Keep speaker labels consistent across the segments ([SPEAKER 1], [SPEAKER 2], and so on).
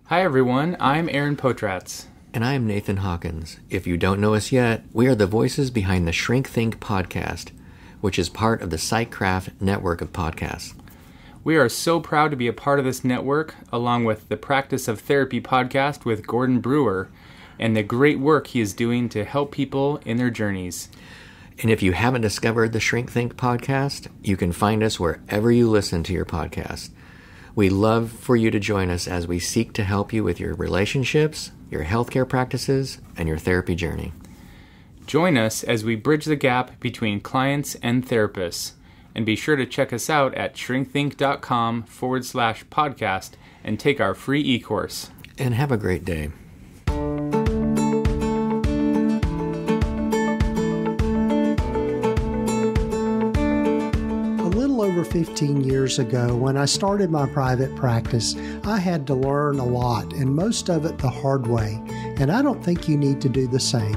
[SPEAKER 1] Hi everyone, I'm Aaron Potratz.
[SPEAKER 2] And I am Nathan Hawkins. If you don't know us yet, we are the voices behind the Shrink Think podcast, which is part of the PsychCraft network of podcasts.
[SPEAKER 1] We are so proud to be a part of this network, along with the Practice of Therapy podcast with Gordon Brewer, and the great work he is doing to help people in their journeys.
[SPEAKER 2] And if you haven't discovered the Shrink Think podcast, you can find us wherever you listen to your podcast. We'd love for you to join us as we seek to help you with your relationships, your healthcare practices, and your therapy journey.
[SPEAKER 1] Join us as we bridge the gap between clients and therapists. And be sure to check us out at shrinkthink.com/podcast and take our free e-course.
[SPEAKER 2] And have a great day.
[SPEAKER 3] Over 15 years ago, when I started my private practice, I had to learn a lot, and most of it the hard way, and I don't think you need to do the same.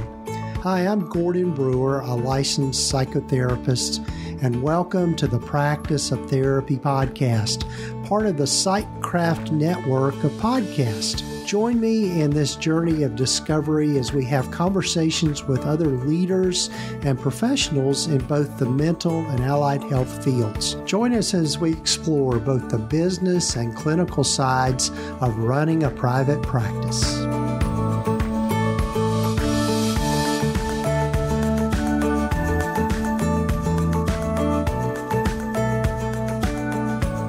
[SPEAKER 3] Hi, I'm Gordon Brewer, a licensed psychotherapist, and welcome to the Practice of Therapy podcast, part of the PsychCraft network of podcasts. Join me in this journey of discovery as we have conversations with other leaders and professionals in both the mental and allied health fields. Join us as we explore both the business and clinical sides of running a private practice.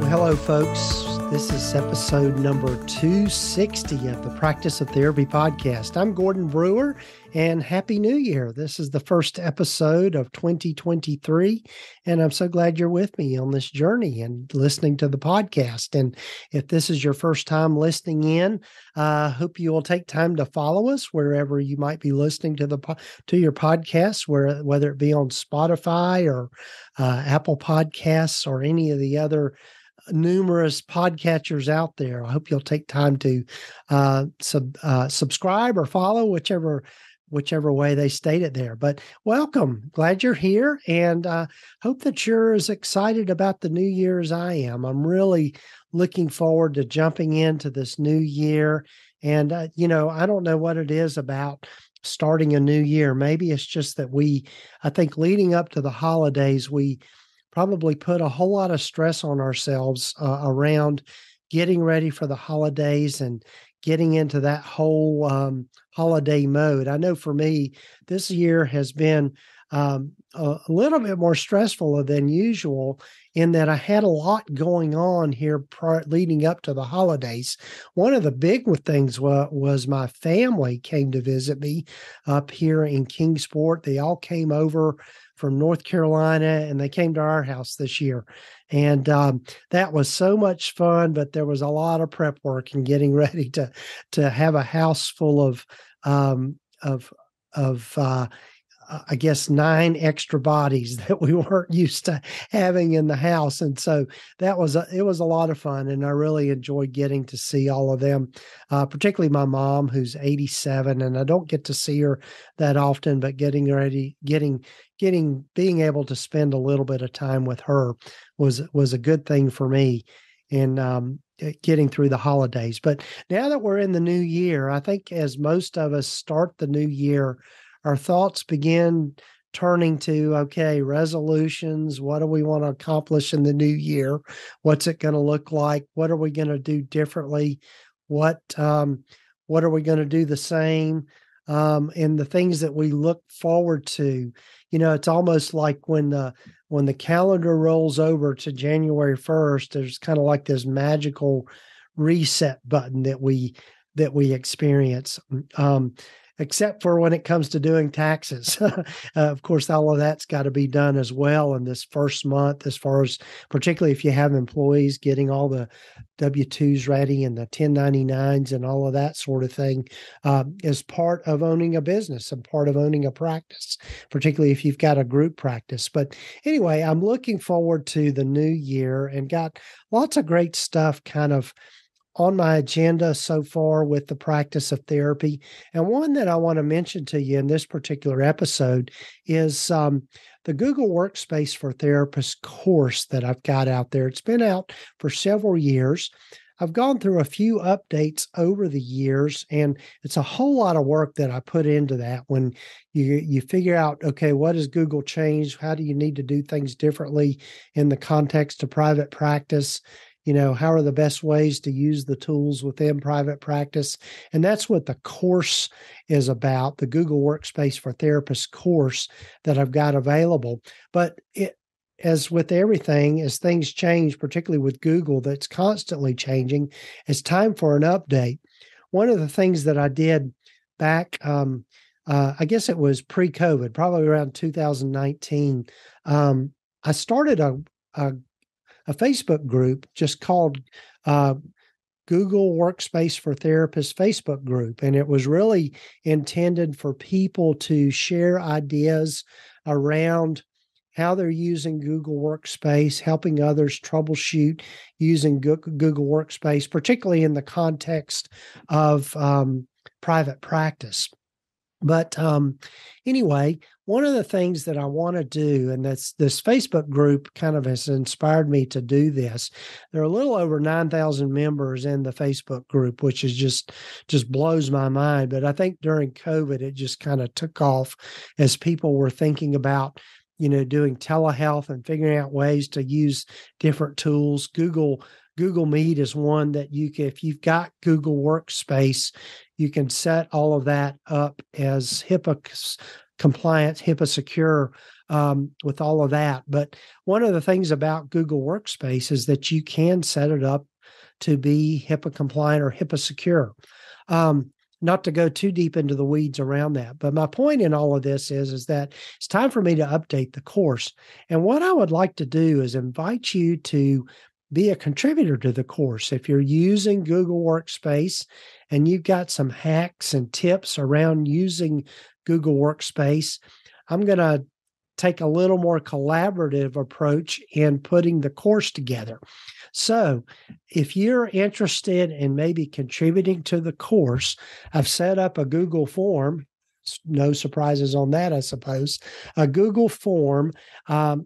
[SPEAKER 3] Well, hello, folks. This is episode number 260 of the Practice of Therapy podcast. I'm Gordon Brewer, and Happy New Year. This is the first episode of 2023, and I'm so glad you're with me on this journey and listening to the podcast. And if this is your first time listening in, I hope you will take time to follow us wherever you might be listening to your podcasts, whether it be on Spotify or Apple Podcasts or any of the other numerous podcatchers out there. I hope you'll take time to subscribe or follow, whichever way they state it there. But welcome. Glad you're here, and hope that you're as excited about the new year as I am. I'm really looking forward to jumping into this new year. And, I don't know what it is about starting a new year. Maybe it's just that I think leading up to the holidays, we probably put a whole lot of stress on ourselves around getting ready for the holidays and getting into that whole holiday mode. I know for me, this year has been a little bit more stressful than usual in that I had a lot going on here leading up to the holidays. One of the big things was my family came to visit me up here in Kingsport. They all came over from North Carolina, and they came to our house this year. And that was so much fun, but there was a lot of prep work and getting ready to have a house full of I guess 9 extra bodies that we weren't used to having in the house. And so it was a lot of fun, and I really enjoyed getting to see all of them, particularly my mom, who's 87, and I don't get to see her that often, but being able to spend a little bit of time with her was a good thing for me in getting through the holidays. But now that we're in the new year, I think as most of us start the new year, our thoughts begin turning to, okay, resolutions. What do we want to accomplish in the new year? What's it going to look like? What are we going to do differently? What are we going to do the same? And the things that we look forward to. It's almost like when the calendar rolls over to January 1st, there's kind of like this magical reset button that we experience. Except for when it comes to doing taxes. Of course, all of that's got to be done as well in this first month, as far as particularly if you have employees, getting all the W-2s ready and the 1099s and all of that sort of thing is part of owning a business and part of owning a practice, particularly if you've got a group practice. But anyway, I'm looking forward to the new year and got lots of great stuff kind of on my agenda so far with the practice of therapy. And one that I want to mention to you in this particular episode is the Google Workspace for Therapists course that I've got out there. It's been out for several years. I've gone through a few updates over the years, and it's a whole lot of work that I put into that. When you figure out, okay, what has Google changed? How do you need to do things differently in the context of private practice? How are the best ways to use the tools within private practice? And that's what the course is about, the Google Workspace for Therapists course that I've got available. But as with everything, as things change, particularly with Google, that's constantly changing, it's time for an update. One of the things that I did back, I guess it was pre-COVID, probably around 2019, I started a Facebook group just called Google Workspace for Therapists Facebook group. And it was really intended for people to share ideas around how they're using Google Workspace, helping others troubleshoot using Google Workspace, particularly in the context of private practice. But anyway, one of the things that I want to do, and this Facebook group kind of has inspired me to do this. There are a little over 9,000 members in the Facebook group, which is just blows my mind. But I think during COVID, it just kind of took off as people were thinking about, doing telehealth and figuring out ways to use different tools. Google Meet is one that if you've got Google Workspace, you can set all of that up as HIPAA compliant, HIPAA secure with all of that. But one of the things about Google Workspace is that you can set it up to be HIPAA compliant or HIPAA secure. Not to go too deep into the weeds around that. But my point in all of this is that it's time for me to update the course. And what I would like to do is invite you to be a contributor to the course. If you're using Google Workspace and you've got some hacks and tips around using Google Workspace, I'm going to take a little more collaborative approach in putting the course together. So if you're interested in maybe contributing to the course, I've set up a Google form. No surprises on that, I suppose. A Google form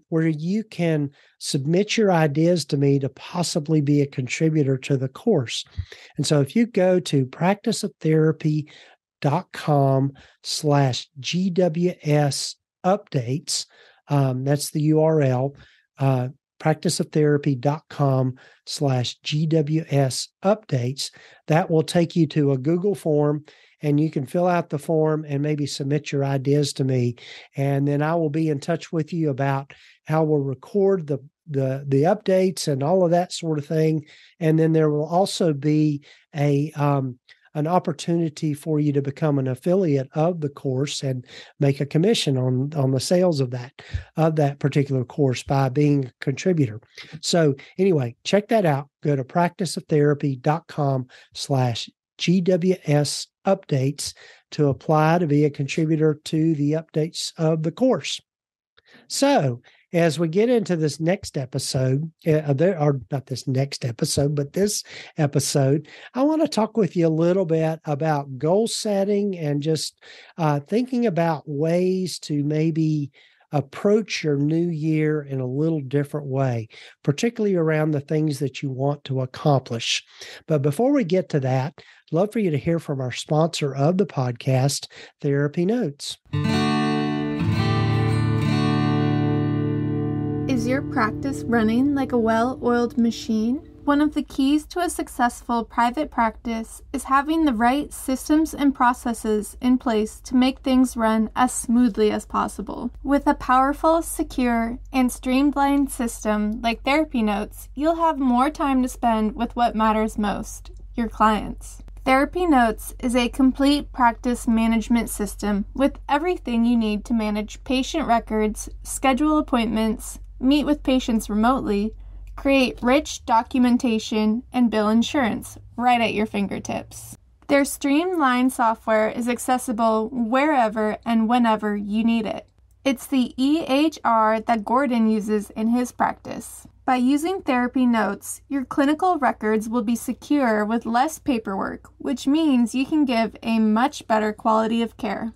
[SPEAKER 3] where you can submit your ideas to me to possibly be a contributor to the course. And so if you go to practiceoftherapy.com/GWS updates, that's the URL, practiceoftherapy.com/GWS updates. That will take you to a Google form, and you can fill out the form and maybe submit your ideas to me. And then I will be in touch with you about how we'll record the updates and all of that sort of thing. And then there will also be an opportunity for you to become an affiliate of the course and make a commission on the sales of that particular course by being a contributor. So anyway, check that out. Go to practiceoftherapy.com/GWS updates to apply to be a contributor to the updates of the course. So as we get into this next episode, not this next episode, but this episode, I want to talk with you a little bit about goal setting and just thinking about ways to maybe approach your new year in a little different way, particularly around the things that you want to accomplish. But before we get to that, I'd love for you to hear from our sponsor of the podcast, TherapyNotes.
[SPEAKER 4] Is your practice running like a well-oiled machine? One of the keys to a successful private practice is having the right systems and processes in place to make things run as smoothly as possible. With a powerful, secure, and streamlined system like TherapyNotes, you'll have more time to spend with what matters most, your clients. TherapyNotes is a complete practice management system with everything you need to manage patient records, schedule appointments, meet with patients remotely, create rich documentation, and bill insurance right at your fingertips. Their streamlined software is accessible wherever and whenever you need it. It's the EHR that Gordon uses in his practice. By using TherapyNotes, your clinical records will be secure with less paperwork, which means you can give a much better quality of care.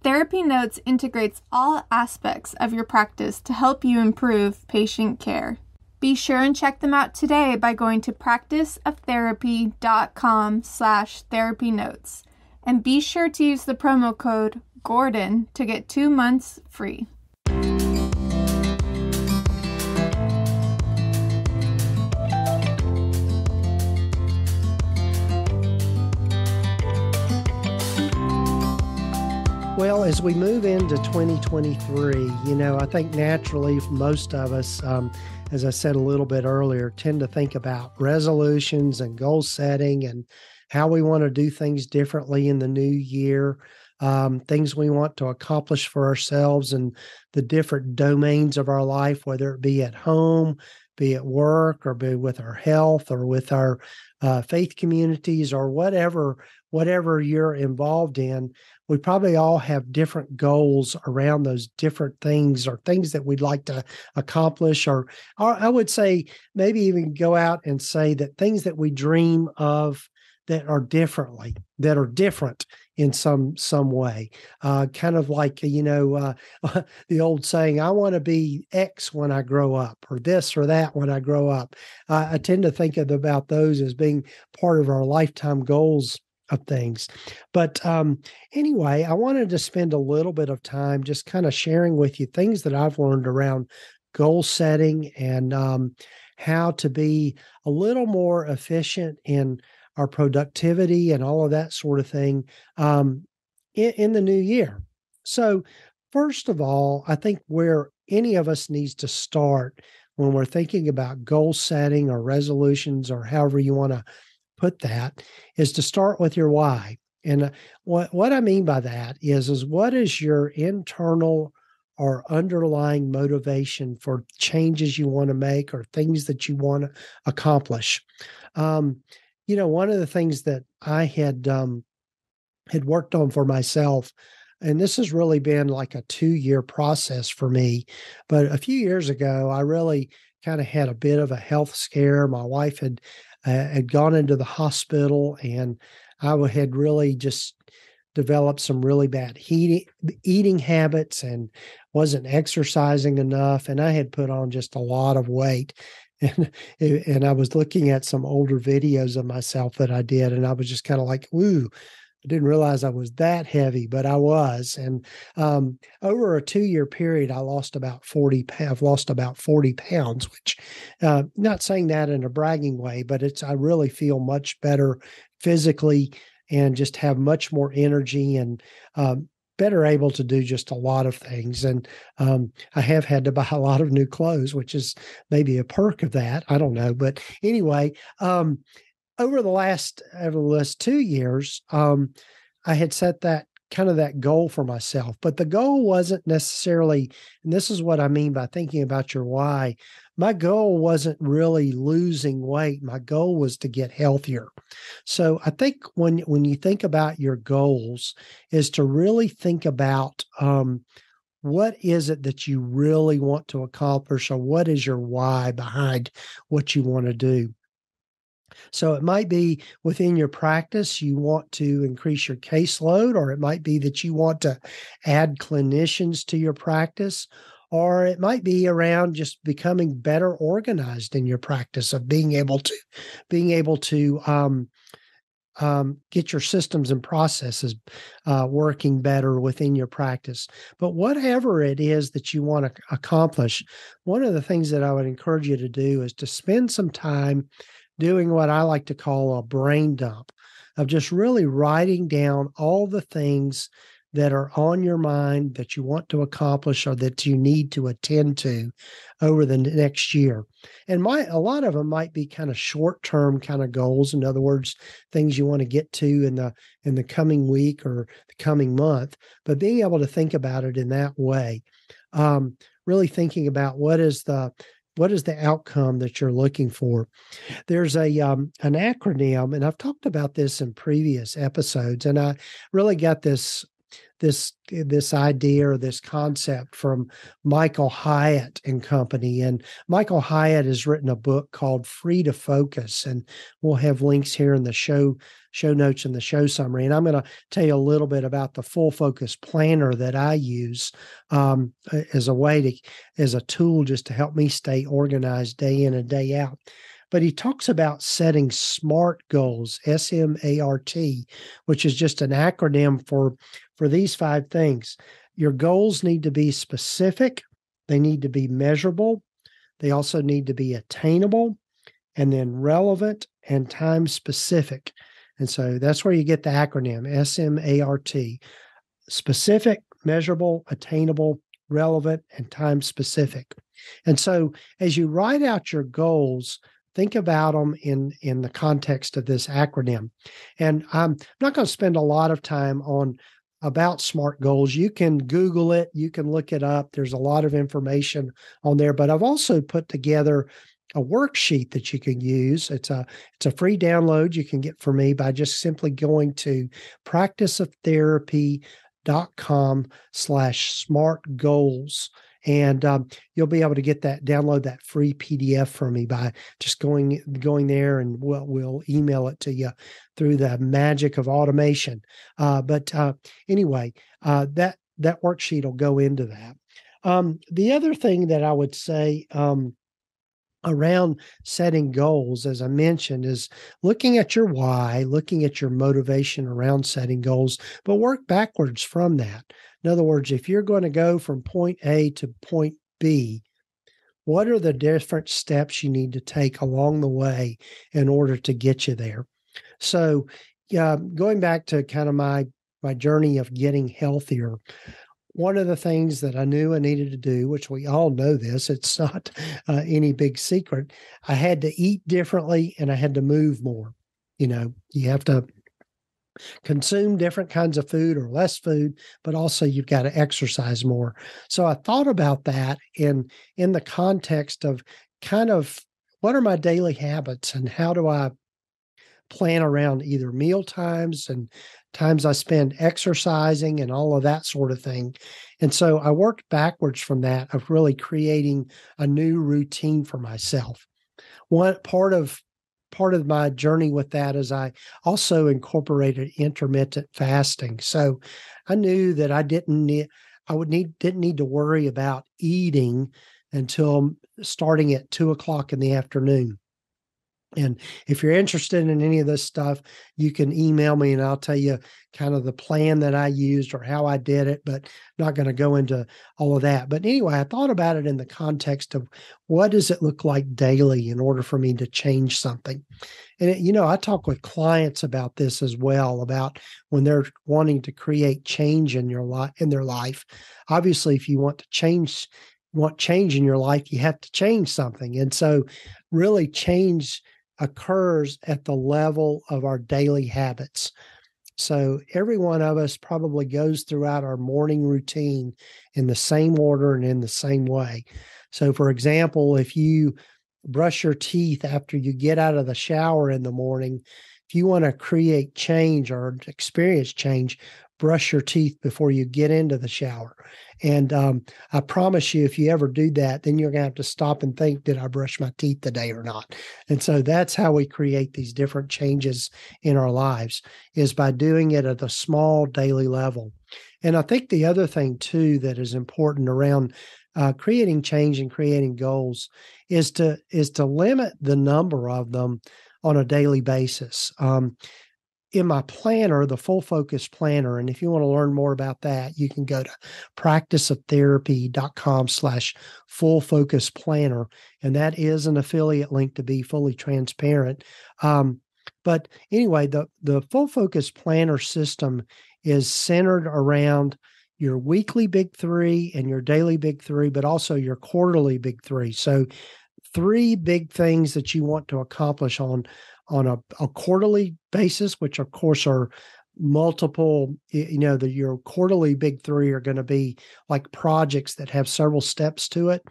[SPEAKER 4] TherapyNotes integrates all aspects of your practice to help you improve patient care. Be sure and check them out today by going to practiceoftherapy.com/therapynotes. And be sure to use the promo code GORDON to get 2 months free.
[SPEAKER 3] Well, as we move into 2023, I think naturally most of us, as I said a little bit earlier, tend to think about resolutions and goal setting and how we want to do things differently in the new year, things we want to accomplish for ourselves and the different domains of our life, whether it be at home, be at work, or be with our health or with our faith communities or whatever you're involved in. We probably all have different goals around those different things or things that we'd like to accomplish, or I would say maybe even go out and say that things that we dream of that are different in some way. Kind of like, the old saying, I want to be X when I grow up, or this or that when I grow up. I tend to think about those as being part of our lifetime goals of things. But anyway, I wanted to spend a little bit of time just kind of sharing with you things that I've learned around goal setting and how to be a little more efficient in our productivity and all of that sort of thing in the new year. So first of all, I think where any of us needs to start when we're thinking about goal setting or resolutions or however you want to put that is to start with your why. And what I mean by that is what is your internal or underlying motivation for changes you want to make or things that you want to accomplish? One of the things that I had worked on for myself, and this has really been like a 2-year process for me, but a few years ago, I really kind of had a bit of a health scare. My wife had gone into the hospital, and I had really just developed some really bad eating habits and wasn't exercising enough. And I had put on just a lot of weight. And I was looking at some older videos of myself that I did, and I was just kind of like, ooh, I didn't realize I was that heavy, but I was. And over a 2-year period, I've lost about 40 pounds, which not saying that in a bragging way, but I really feel much better physically and just have much more energy and better able to do just a lot of things. And I have had to buy a lot of new clothes, which is maybe a perk of that. I don't know. But anyway, over the last 2 years, I had set that goal for myself, but the goal wasn't necessarily, and this is what I mean by thinking about your why. My goal wasn't really losing weight. My goal was to get healthier. So I think when you think about your goals is to really think about, what is it that you really want to accomplish, or what is your why behind what you want to do? So it might be within your practice, you want to increase your caseload, or it might be that you want to add clinicians to your practice, or it might be around just becoming better organized in your practice, of being able to get your systems and processes working better within your practice. But whatever it is that you want to accomplish, one of the things that I would encourage you to do is to spend some time doing what I like to call a brain dump, of just really writing down all the things that are on your mind that you want to accomplish or that you need to attend to over the next year. And a lot of them might be kind of short-term kind of goals. In other words, things you want to get to in the coming week or the coming month, but being able to think about it in that way, really thinking about what is the outcome that you're looking for. There's an acronym, and I've talked about this in previous episodes, and I really got this this idea or this concept from Michael Hyatt and company. And Michael Hyatt has written a book called Free to Focus, and we'll have links here in the show notes and the show summary. And I'm going to tell you a little bit about the full focus planner that I use as a tool just to help me stay organized day in and day out. But he talks about setting SMART goals, SMART, which is just an acronym for these 5 things. Your goals need to be specific. They need to be measurable. They also need to be attainable, and then relevant and time specific. And so that's where you get the acronym, SMART. Specific, measurable, attainable, relevant, and time specific. And so as you write out your goals, think about them in the context of this acronym. And I'm not going to spend a lot of time about SMART goals. You can Google it. You can look it up. There's a lot of information on there. But I've also put together a worksheet that you can use. It's a free download you can get from me by just simply going to practiceoftherapy.com/SMART goals. And you'll be able to download that free PDF from me by just going there, and we'll email it to you through the magic of automation. But anyway, that worksheet will go into that. The other thing that I would say around setting goals, as I mentioned, is looking at your why, looking at your motivation around setting goals, but work backwards from that. In other words, if you're going to go from point A to point B, what are the different steps you need to take along the way in order to get you there? So going back to kind of my journey of getting healthier, one of the things that I knew I needed to do, which we all know this, it's not any big secret, I had to eat differently and I had to move more. You have to consume different kinds of food or less food, but also you've got to exercise more. So I thought about that in the context of kind of what are my daily habits and how do I plan around either meal times and times I spend exercising and all of that sort of thing. And so I worked backwards from that of really creating a new routine for myself. One part of my journey with that is I also incorporated intermittent fasting. So I knew that I didn't need to worry about eating until starting at 2:00 in the afternoon. And if you're interested in any of this stuff, you can email me and I'll tell you kind of the plan that I used or how I did it, but I'm not going to go into all of that. But anyway, I thought about it in the context of what does it look like daily in order for me to change something? And, I talk with clients about this as well, about when they're wanting to create change in their life. Obviously, if you want change in your life, you have to change something. And so really change occurs at the level of our daily habits. So every one of us probably goes throughout our morning routine in the same order and in the same way. So for example, if you brush your teeth after you get out of the shower in the morning, if you want to create change or experience change, brush your teeth before you get into the shower. And I promise you, if you ever do that, then you're going to have to stop and think, did I brush my teeth today or not? And so that's how we create these different changes in our lives, is by doing it at a small daily level. And I think the other thing, too, that is important around creating change and creating goals is to limit the number of them on a daily basis. In my planner, the Full Focus Planner, and if you want to learn more about that, you can go to practiceoftherapy.com/Full Focus Planner, and that is an affiliate link to be fully transparent. But anyway, the Full Focus Planner system is centered around your weekly big three and your daily big three, but also your quarterly big three. So 3 big things that you want to accomplish on a quarterly basis, which of course are multiple, your quarterly big three are going to be like projects that have several steps to it.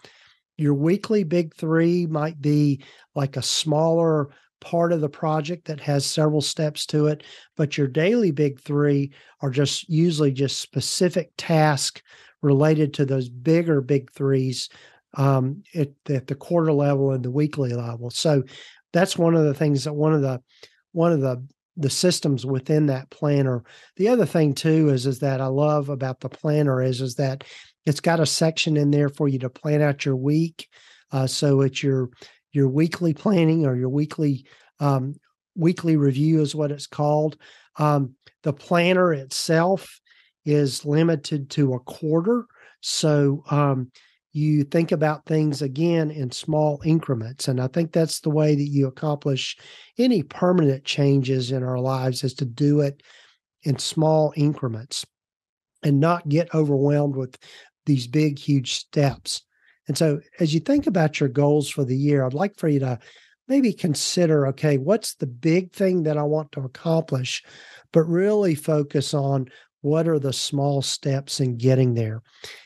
[SPEAKER 3] Your weekly big three might be like a smaller part of the project that has several steps to it, but your daily big three are just usually just specific tasks related to those bigger big threes at the quarter level and the weekly level. So that's one of the things that one of the systems within that planner. The other thing too is that I love about the planner is that it's got a section in there for you to plan out your week. So it's your weekly planning or your weekly review is what it's called. The planner itself is limited to a quarter. So you think about things again in small increments. And I think that's the way that you accomplish any permanent changes in our lives, is to do it in small increments and not get overwhelmed with these big, huge steps. And so as you think about your goals for the year, I'd like for you to maybe consider, okay, what's the big thing that I want to accomplish, but really focus on what are the small steps in getting there.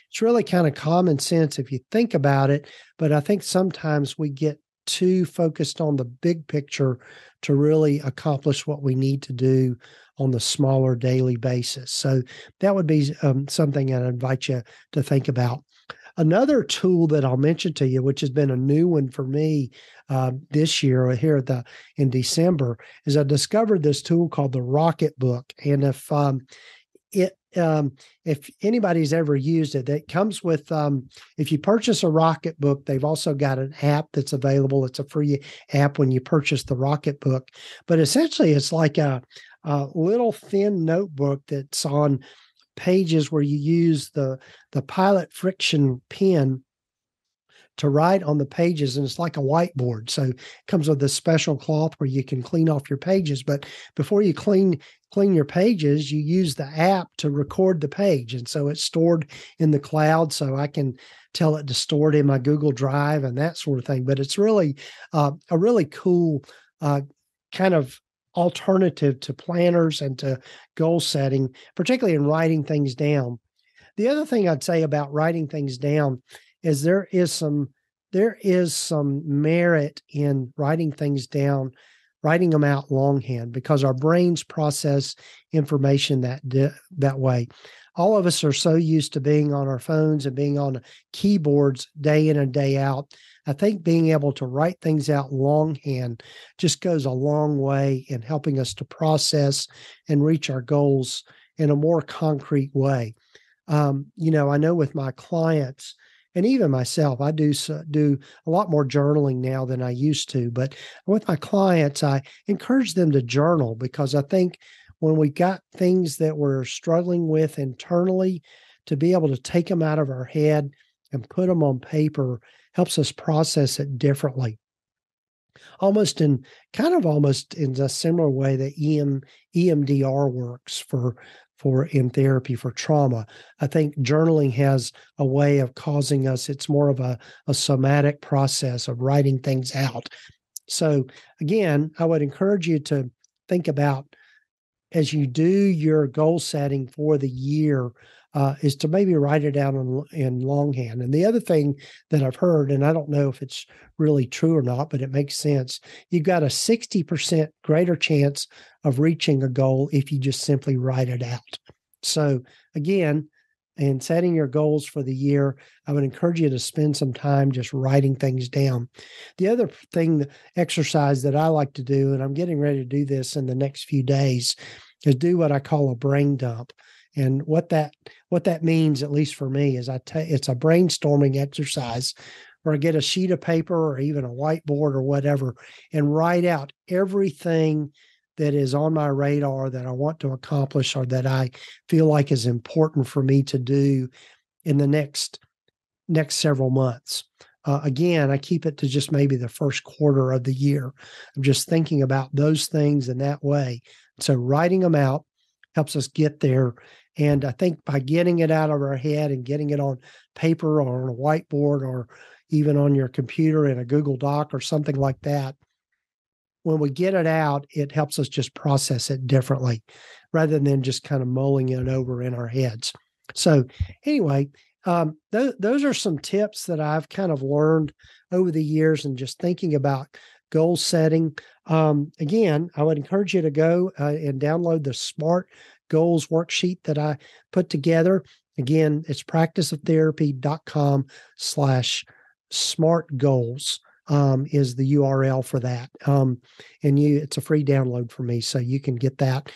[SPEAKER 3] It's really kind of common sense if you think about it, but I think sometimes we get too focused on the big picture to really accomplish what we need to do on the smaller daily basis. So that would be something I'd invite you to think about. Another tool that I'll mention to you, which has been a new one for me this year here in December, is I discovered this tool called the Rocket Book. And if anybody's ever used it, it comes with, if you purchase a Rocket Book, they've also got an app that's available. It's a free app when you purchase the Rocket Book. But essentially, it's like a little thin notebook that's on pages where you use the Pilot friction pen to write on the pages, and it's like a whiteboard. So it comes with this special cloth where you can clean off your pages. But before you clean your pages, you use the app to record the page. And so it's stored in the cloud, so I can tell it to store it in my Google Drive and that sort of thing. But it's really a really cool kind of alternative to planners and to goal setting, particularly in writing things down. The other thing I'd say about writing things down is there is some merit in writing things down, writing them out longhand, because our brains process information that way. All of us are so used to being on our phones and being on keyboards day in and day out. I think being able to write things out longhand just goes a long way in helping us to process and reach our goals in a more concrete way. I know with my clients and even myself, I do a lot more journaling now than I used to. But with my clients, I encourage them to journal, because I think when we got things that we're struggling with internally, to be able to take them out of our head and put them on paper helps us process it differently. Almost in a similar way that EMDR works for in therapy for trauma. I think journaling has a way of causing us, it's more of a somatic process of writing things out. So again, I would encourage you to think about, as you do your goal setting for the year, is to maybe write it down in longhand. And the other thing that I've heard, and I don't know if it's really true or not, but it makes sense, you've got a 60% greater chance of reaching a goal if you just simply write it out. So again, in setting your goals for the year, I would encourage you to spend some time just writing things down. The other thing, the exercise that I like to do, and I'm getting ready to do this in the next few days, is do what I call a brain dump. And what that means, at least for me, is it's a brainstorming exercise where I get a sheet of paper or even a whiteboard or whatever and write out everything that is on my radar that I want to accomplish or that I feel like is important for me to do in the next several months. Again, I keep it to just maybe the first quarter of the year. I'm just thinking about those things in that way. So writing them out helps us get there. And I think by getting it out of our head and getting it on paper or on a whiteboard or even on your computer in a Google Doc or something like that, when we get it out, it helps us just process it differently rather than just kind of mulling it over in our heads. So anyway, those are some tips that I've kind of learned over the years and just thinking about goal setting. Again, I would encourage you to go and download the SMART Goals Worksheet that I put together. Again, it's practiceoftherapy.com/SMART is the URL for that. It's a free download for me, so you can get that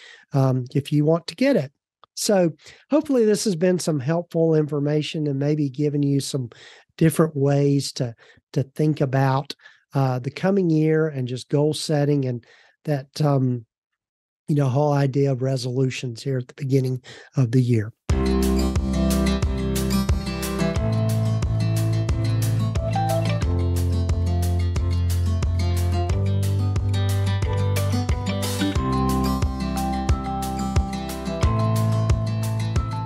[SPEAKER 3] if you want to get it. So hopefully this has been some helpful information and maybe given you some different ways to think about the coming year and just goal setting and that, whole idea of resolutions here at the beginning of the year.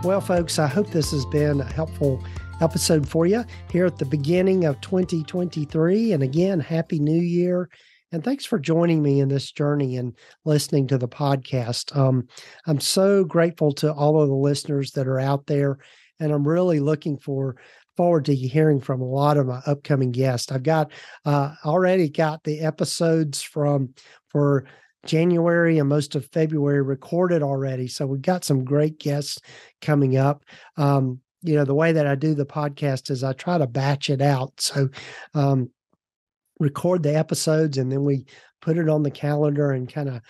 [SPEAKER 3] Well, folks, I hope this has been a helpful episode for you here at the beginning of 2023. And again, Happy New Year. And thanks for joining me in this journey and listening to the podcast. I'm so grateful to all of the listeners that are out there. And I'm really looking forward to hearing from a lot of my upcoming guests. I've got already got the episodes for January and most of February recorded already. So we've got some great guests coming up. The way that I do the podcast is I try to batch it out. So record the episodes and then we put it on the calendar and kind of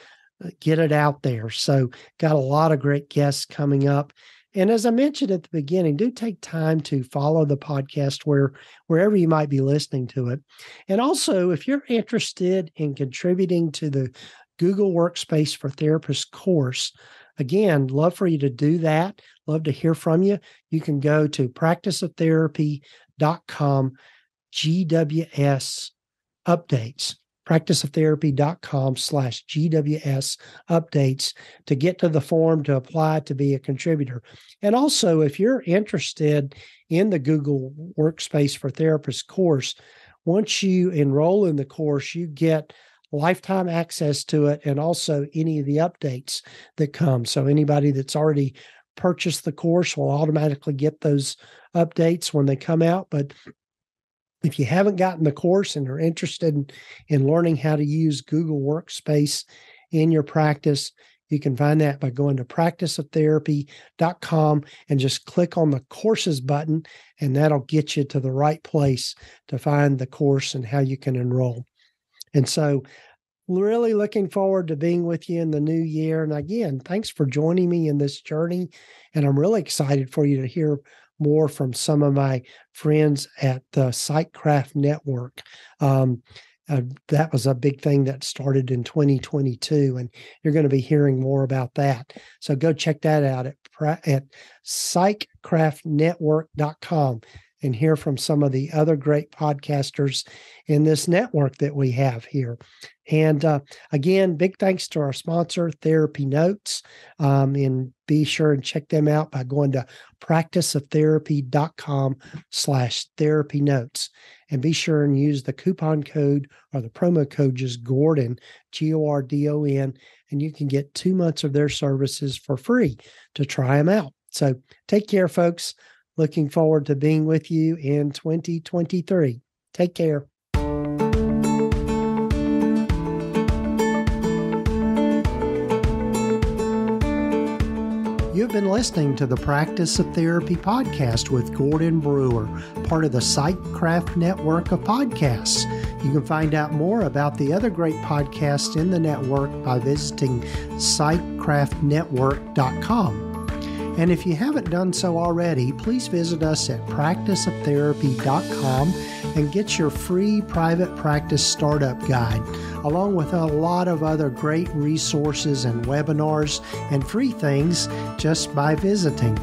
[SPEAKER 3] get it out there. So got a lot of great guests coming up. And as I mentioned at the beginning, do take time to follow the podcast wherever you might be listening to it. And also, if you're interested in contributing to the Google Workspace for Therapists course, again, love for you to do that. Love to hear from you. You can go to practiceoftherapy.com GWS updates, practiceoftherapy.com/GWS updates to get to the form to apply to be a contributor. And also, if you're interested in the Google Workspace for Therapists course, once you enroll in the course, you get lifetime access to it and also any of the updates that come. So anybody that's already purchased the course will automatically get those updates when they come out. But if you haven't gotten the course and are interested in learning how to use Google Workspace in your practice, you can find that by going to practiceoftherapy.com and just click on the courses button, and that'll get you to the right place to find the course and how you can enroll. And so really looking forward to being with you in the new year. And again, thanks for joining me in this journey. And I'm really excited for you to hear more from some of my friends at the Psychcraft Network. That was a big thing that started in 2022, and you're going to be hearing more about that. So go check that out at psychcraftnetwork.com and hear from some of the other great podcasters in this network that we have here. And again, big thanks to our sponsor, TherapyNotes. And be sure and check them out by going to practiceoftherapy.com/therapynotes. And be sure and use the coupon code or the promo code, just Gordon, Gordon, and you can get 2 months of their services for free to try them out. So take care, folks. Looking forward to being with you in 2023. Take care. You've been listening to the Practice of Therapy podcast with Gordon Brewer, part of the Psychcraft network of podcasts. You can find out more about the other great podcasts in the network by visiting psychcraftnetwork.com. And if you haven't done so already, please visit us at practiceoftherapy.com and get your free private practice startup guide, along with a lot of other great resources and webinars and free things just by visiting.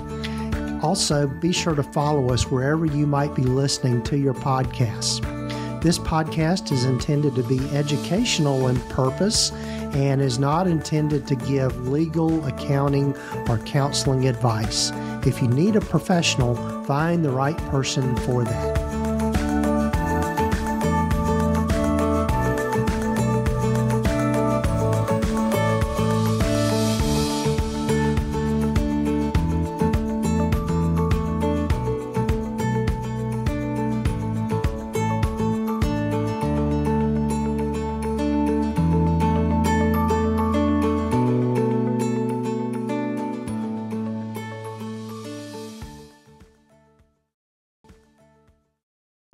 [SPEAKER 3] Also, be sure to follow us wherever you might be listening to your podcasts. This podcast is intended to be educational in purpose and is not intended to give legal, accounting, or counseling advice. If you need a professional, find the right person for that.